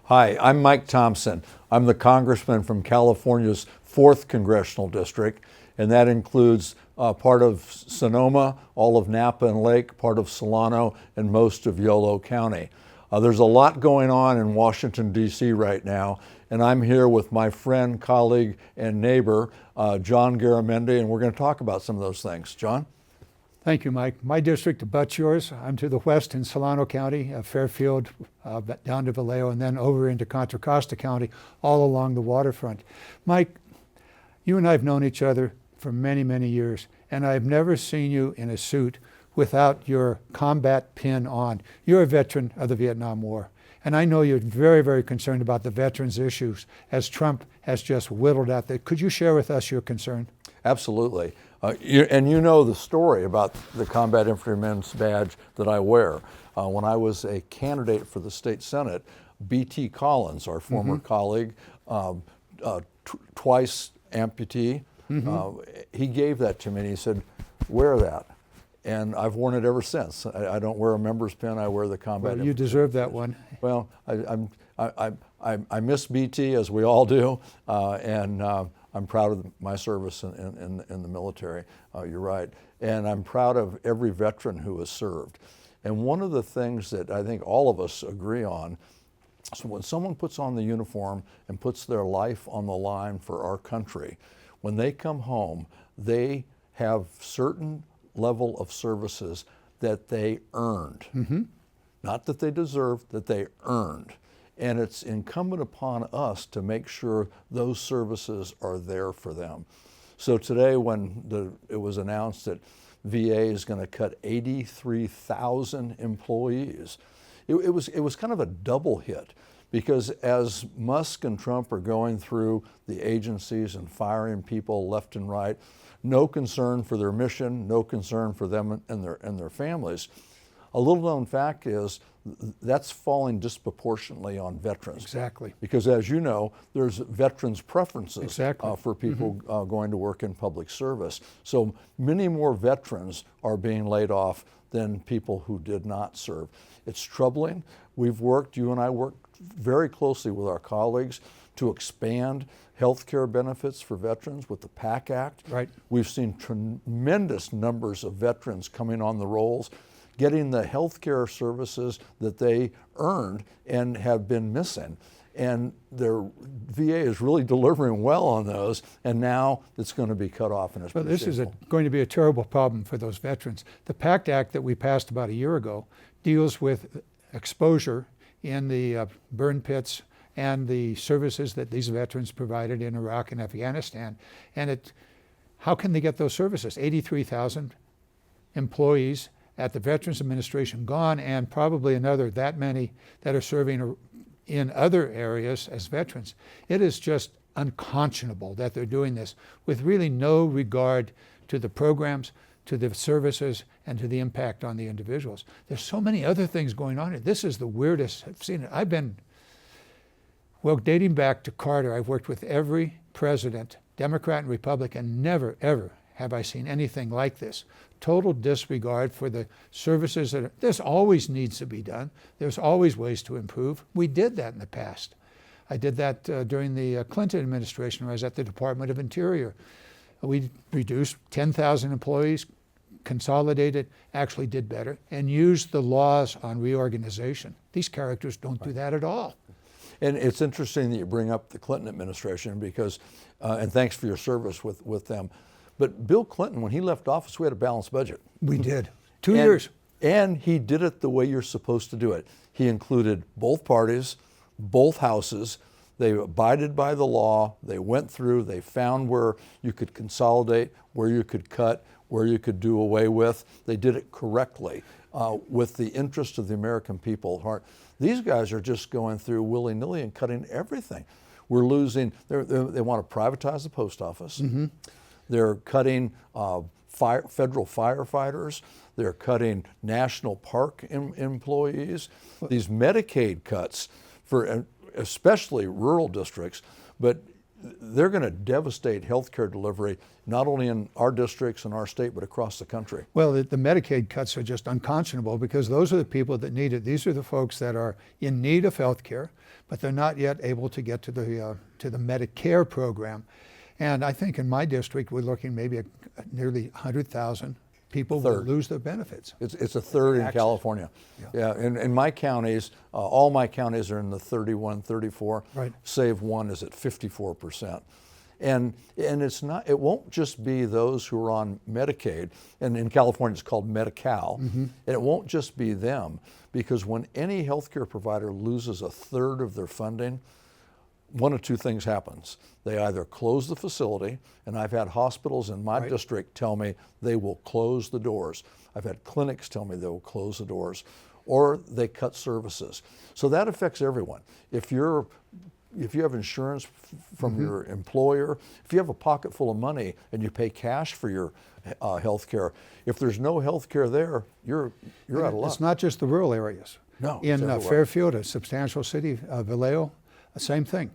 Hi, I'm Mike Thompson. I'm the congressman from California's 4th Congressional District, and that includes part of Sonoma, all of Napa and Lake, part of Solano, and most of Yolo County. There's a lot going on in Washington, D.C. right now, and I'm here with my friend, colleague, and neighbor, John Garamendi, and we're going to talk about some of those things. John? Thank you, Mike. My district abuts yours. I'm to the west in Solano County, Fairfield, down to Vallejo, and then over into Contra Costa County, all along the waterfront. Mike, you and I have known each other for many, many years, and I've never seen you in a suit without your combat pin on. You're a veteran of the Vietnam War, and I know you're very, very concerned about the veterans' issues as Trump has just whittled out there. Could you share with us your concern? Absolutely. And you know the story about the combat infantryman's badge that I wear. When I was a candidate for the state senate, B.T. Collins, our former colleague, twice amputee, he gave that to me and he said, wear that. And I've worn it ever since. I don't wear a member's pin, I wear the combat. Well, you deserve that one. Well, I miss BT, as we all do, and I'm proud of my service in the military. You're right. And I'm proud of every veteran who has served. And one of the things that I think all of us agree on, so when someone puts on the uniform and puts their life on the line for our country, when they come home, they have certain level of services that they earned. Not that they deserved, that they earned. And it's incumbent upon us to make sure those services are there for them. So today when it was announced that VA is going to cut 83,000 employees, it was kind of a double hit, because as Musk and Trump are going through the agencies and firing people left and right, no concern for their mission, no concern for them and their families. A little known fact is that's falling disproportionately on veterans. Exactly. Because as you know, there's veterans preferences exactly. For people going to work in public service. So many more veterans are being laid off than people who did not serve. It's troubling. You and I worked very closely with our colleagues to expand health care benefits for veterans with the PAC Act. Right. We've seen tremendous numbers of veterans coming on the rolls, getting the health care services that they earned and have been missing. And their VA is really delivering well on those, and now it's going to be cut off. And well, this is going to be a terrible problem for those veterans. The PACT Act that we passed about a year ago deals with exposure in the burn pits and the services that these veterans provided in Iraq and Afghanistan. And how can they get those services? 83,000 employees at the Veterans Administration gone, and probably another that many that are serving in other areas as veterans. It is just unconscionable that they're doing this with really no regard to the programs, to the services, and to the impact on the individuals. There's so many other things going on here. This is the weirdest I've seen it. Dating back to Carter, I've worked with every president, Democrat and Republican. Never, ever have I seen anything like this. Total disregard for the services this always needs to be done. There's always ways to improve. We did that in the past. I did that during the Clinton administration when I was at the Department of Interior. We reduced 10,000 employees, consolidated, actually did better, and used the laws on reorganization. These characters don't do that at all. And it's interesting that you bring up the Clinton administration because, and thanks for your service with them. But Bill Clinton, when he left office, we had a balanced budget. We did. 2 years. And he did it the way you're supposed to do it. He included both parties, both houses. They abided by the law. They went through. They found where you could consolidate, where you could cut, where you could do away with. They did it correctly with the interest of the American people at heart. These guys are just going through willy-nilly and cutting everything. We're losing. They want to privatize the post office. They're cutting federal firefighters. They're cutting national park employees. These Medicaid cuts for especially rural districts. But they're going to devastate healthcare delivery, not only in our districts and our state, but across the country. Well, the Medicaid cuts are just unconscionable because those are the people that need it. These are the folks that are in need of health care, but they're not yet able to get to the Medicare program. And I think in my district, we're looking maybe at nearly 100,000 people will lose their benefits. It's a third in California. Yeah, in my counties, all my counties are in the 31, 34, right, save one is at 54%. And it's not, it won't just be those who are on Medicaid, and in California it's called Medi-Cal, and it won't just be them, because when any healthcare provider loses a third of their funding, one of two things happens. They either close the facility, and I've had hospitals in my district tell me they will close the doors. I've had clinics tell me they will close the doors, or they cut services. So that affects everyone. If you have insurance from your employer, if you have a pocket full of money and you pay cash for your health care, if there's no health care there, you're out of luck. It's not just the rural areas. No, in Fairfield, a substantial city, Vallejo, same thing.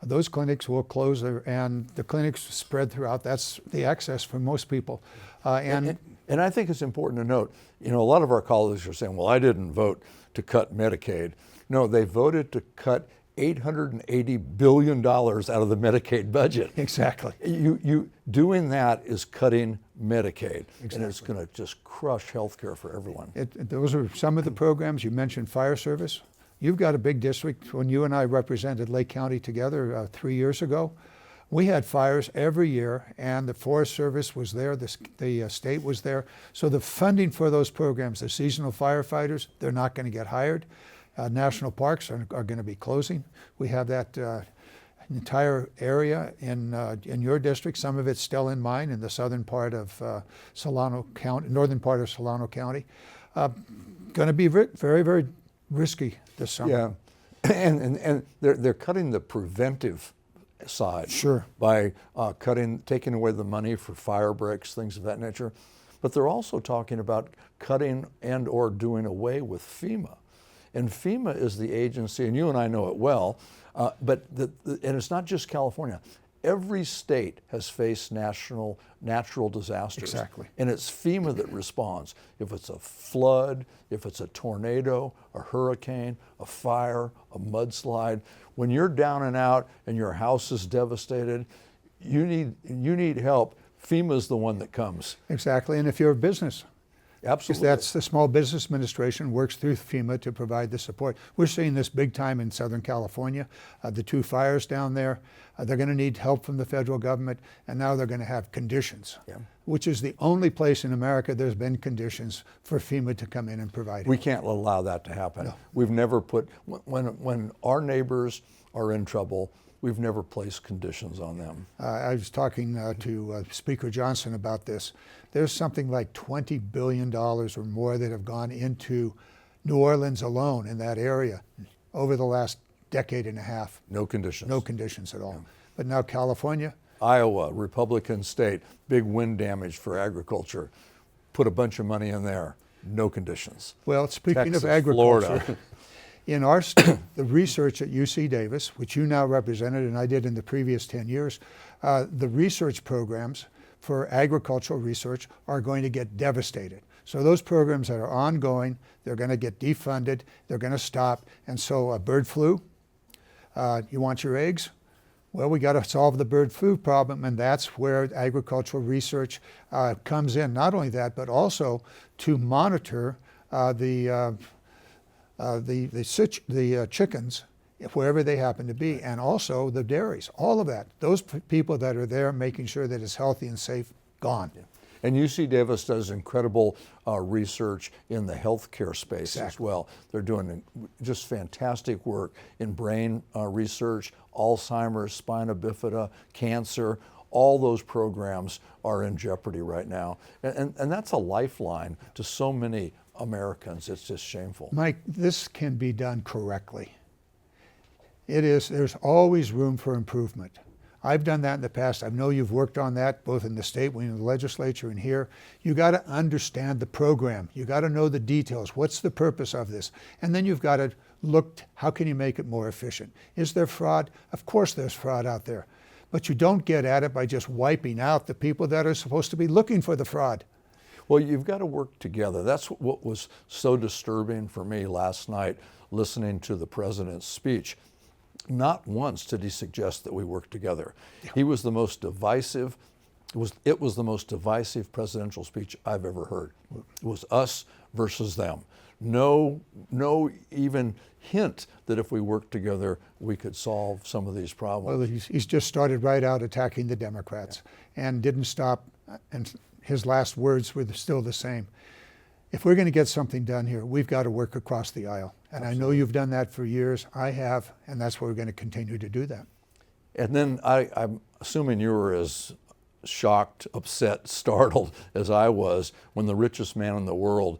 Those clinics will close, and the clinics spread throughout. That's the access for most people. And I think it's important to note, a lot of our colleagues are saying, well, I didn't vote to cut Medicaid. No, they voted to cut $880 billion out of the Medicaid budget. Exactly. You doing that is cutting Medicaid, exactly, and it's going to just crush health care for everyone. Those are some of the programs. You mentioned fire service. You've got a big district. When you and I represented Lake County together 3 years ago, we had fires every year, and the Forest Service was there, the state was there. So the funding for those programs, the seasonal firefighters, they're not going to get hired. National parks are going to be closing. We have that entire area in your district. Some of it's still in mine, in the southern part of Solano County, northern part of Solano County. Going to be very, very risky this summer. Yeah, and they're cutting the preventive side. Sure. By taking away the money for fire breaks, things of that nature. But they're also talking about cutting and or doing away with FEMA. And FEMA is the agency, and you and I know it well, and it's not just California. Every state has faced natural disasters. Exactly. And it's FEMA that responds. If it's a flood, if it's a tornado, a hurricane, a fire, a mudslide, when you're down and out and your house is devastated, you need help. FEMA's the one that comes. Exactly. And if you're a business, absolutely, that's the Small Business Administration works through FEMA to provide the support. We're seeing this big time in Southern California. The 2 fires down there, they're going to need help from the federal government, and now they're going to have conditions, which is the only place in America there's been conditions for FEMA to come in and provide it. We can't allow that to happen. No. We've never when our neighbors are in trouble, we've never placed conditions on them. I was talking to Speaker Johnson about this. There's something like $20 billion or more that have gone into New Orleans alone in that area over the last decade and a half. No conditions. No conditions at all. Yeah. But now California. Iowa, Republican state, big wind damage for agriculture. Put a bunch of money in there. No conditions. Well, speaking Texas, of agriculture, Florida. In our state, the research at UC Davis, which you now represented and I did in the previous 10 years, the research programs for agricultural research are going to get devastated. So those programs that are ongoing, they're going to get defunded, they're going to stop. And so bird flu, you want your eggs? Well, we got to solve the bird flu problem, and that's where agricultural research comes in. Not only that, but also to monitor the chickens wherever they happen to be, and also the dairies, all of that. Those people that are there making sure that it's healthy and safe, gone. Yeah. And UC Davis does incredible research in the healthcare space as well. They're doing just fantastic work in brain research, Alzheimer's, spina bifida, cancer. All those programs are in jeopardy right now. And that's a lifeline to so many Americans. It's just shameful. Mike, this can be done correctly. There's always room for improvement. I've done that in the past. I know you've worked on that both in the state, in the legislature, and here. You got to understand the program. You got to know the details. What's the purpose of this? And then you've got to look, how can you make it more efficient? Is there fraud? Of course there's fraud out there. but you don't get at it by just wiping out the people that are supposed to be looking for the fraud. Well, you've got to work together. That's what was so disturbing for me last night, listening to the president's speech. Not once did he suggest that we work together. He was the most divisive. It was the most divisive presidential speech I've ever heard. It was us versus them. No even hint that if we worked together, we could solve some of these problems. Well, he's just started right out attacking the Democrats and didn't stop. And his last words were still the same. If we're going to get something done here, we've got to work across the aisle. And I know you've done that for years. I have, and that's why we're going to continue to do that. And then I'm assuming you were as shocked, upset, startled as I was when the richest man in the world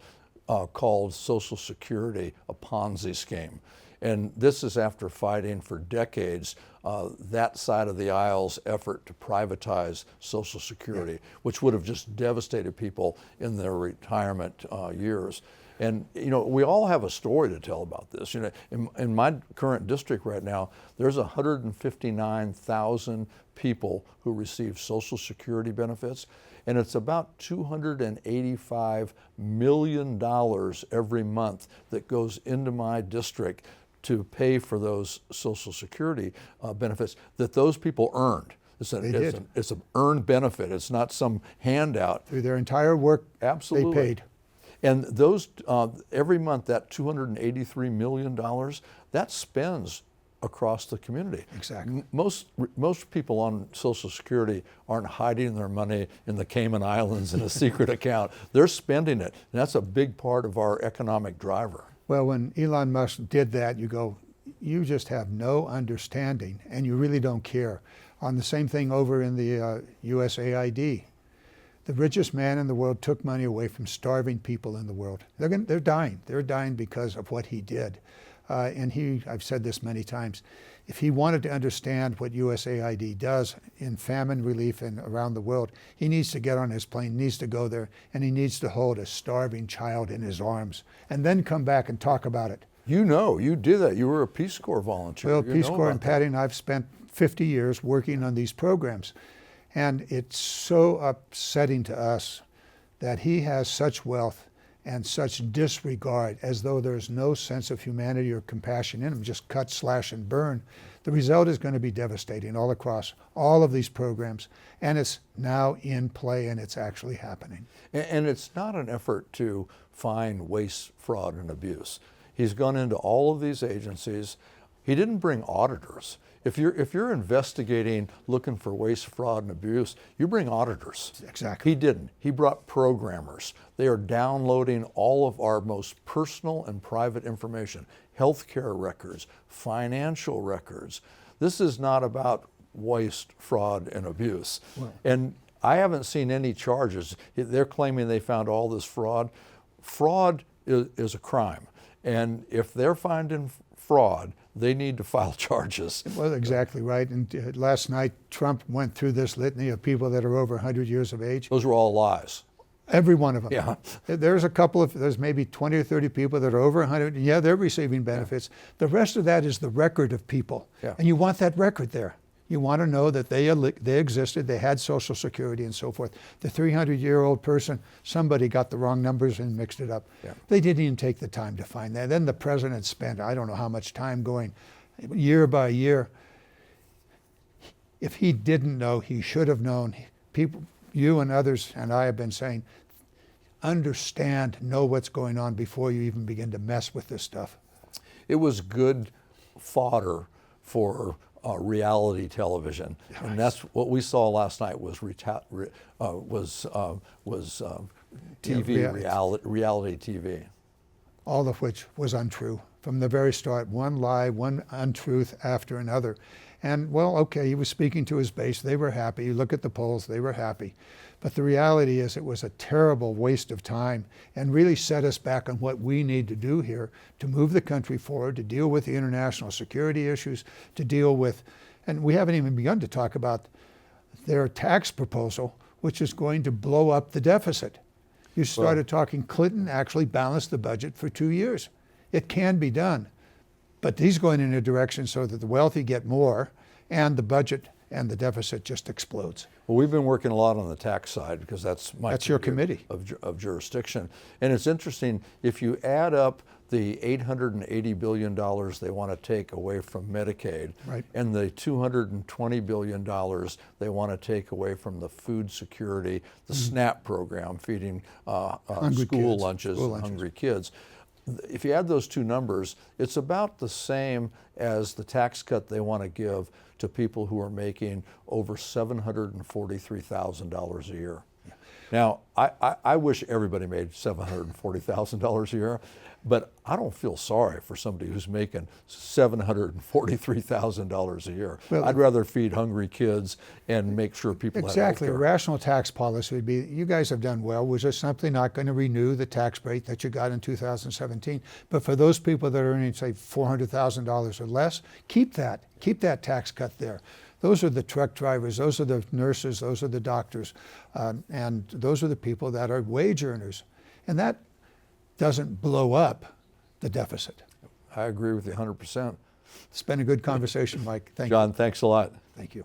called Social Security a Ponzi scheme. And this is after fighting for decades that side of the aisle's effort to privatize Social Security, which would have just devastated people in their retirement years. And we all have a story to tell about this. In my current district right now, there's 159,000 people who receive Social Security benefits, and it's about $285 million every month that goes into my district to pay for those Social Security benefits that those people earned. It's an earned benefit. It's not some handout. Through their entire work, absolutely, they paid. And those every month, that $283 million, that spends across the community. Exactly. Most people on Social Security aren't hiding their money in the Cayman Islands in a secret account. They're spending it, and that's a big part of our economic driver. Well, when Elon Musk did that, you go, you just have no understanding, and you really don't care. On the same thing over in the USAID. The richest man in the world took money away from starving people in the world. They're dying. They're dying because of what he did. And I've said this many times, if he wanted to understand what USAID does in famine relief and around the world, he needs to get on his plane, needs to go there, and he needs to hold a starving child in his arms, and then come back and talk about it. You did that. You were a Peace Corps volunteer. Well, Peace Corps and Patty and I've spent 50 years working on these programs. And it's so upsetting to us that he has such wealth and such disregard, as though there's no sense of humanity or compassion in him, just cut, slash, and burn. The result is going to be devastating all across all of these programs, and it's now in play, and it's actually happening. And it's not an effort to find waste, fraud, and abuse. He's gone into all of these agencies. He didn't bring auditors. If you're investigating, looking for waste, fraud, and abuse, you bring auditors. Exactly. He didn't. He brought programmers. They are downloading all of our most personal and private information, healthcare records, financial records. This is not about waste, fraud, and abuse. Well, and I haven't seen any charges. They're claiming they found all this fraud. Fraud is a crime. And if they're finding fraud, they need to file charges. Well, exactly right. And last night, Trump went through this litany of people that are over 100 years of age. Those were all lies. Every one of them. Yeah. There's maybe 20 or 30 people that are over 100. Yeah, they're receiving benefits. Yeah. The rest of that is the record of people. Yeah. And you want that record there. You want to know that they existed, they had Social Security and so forth. The 300-year-old person, somebody got the wrong numbers and mixed it up. Yeah. They didn't even take the time to find that. Then the president spent, I don't know how much time going year by year. If he didn't know, he should have known. People, you and others and I have been saying, understand, know what's going on before you even begin to mess with this stuff. It was good fodder for reality television, and that's what we saw last night. Was TV, reality TV. All of which was untrue from the very start. One lie, one untruth after another. And well, okay, he was speaking to his base. They were happy. You look at the polls, they were happy. But the reality is it was a terrible waste of time and really set us back on what we need to do here to move the country forward, to deal with the international security issues, to deal with, and we haven't even begun to talk about their tax proposal, which is going to blow up the deficit. You started talking, Clinton actually balanced the budget for 2 years. It can be done, but he's going in a direction so that the wealthy get more and the budget and the deficit just explodes. Well, we've been working a lot on the tax side because that's Your committee of jurisdiction. And it's interesting, if you add up the $880 billion they want to take away from Medicaid, right, and the $220 billion they want to take away from the food security, the SNAP program, feeding school lunches and hungry kids. If you add those two numbers, it's about the same as the tax cut they want to give to people who are making over $743,000 a year. Yeah. Now, I wish everybody made $740,000 a year, but I don't feel sorry for somebody who's making $743,000 a year. Well, I'd rather feed hungry kids and make sure people exactly. have A rational tax policy would be, you guys have done well. We're just simply not going to renew the tax rate that you got in 2017. But for those people that are earning, say, $400,000 or less, keep that tax cut there. Those are the truck drivers, those are the nurses, those are the doctors, and those are the people that are wage earners. And that doesn't blow up the deficit. I agree with you 100%. It's been a good conversation, Mike. Thank you. John, thanks a lot. Thank you.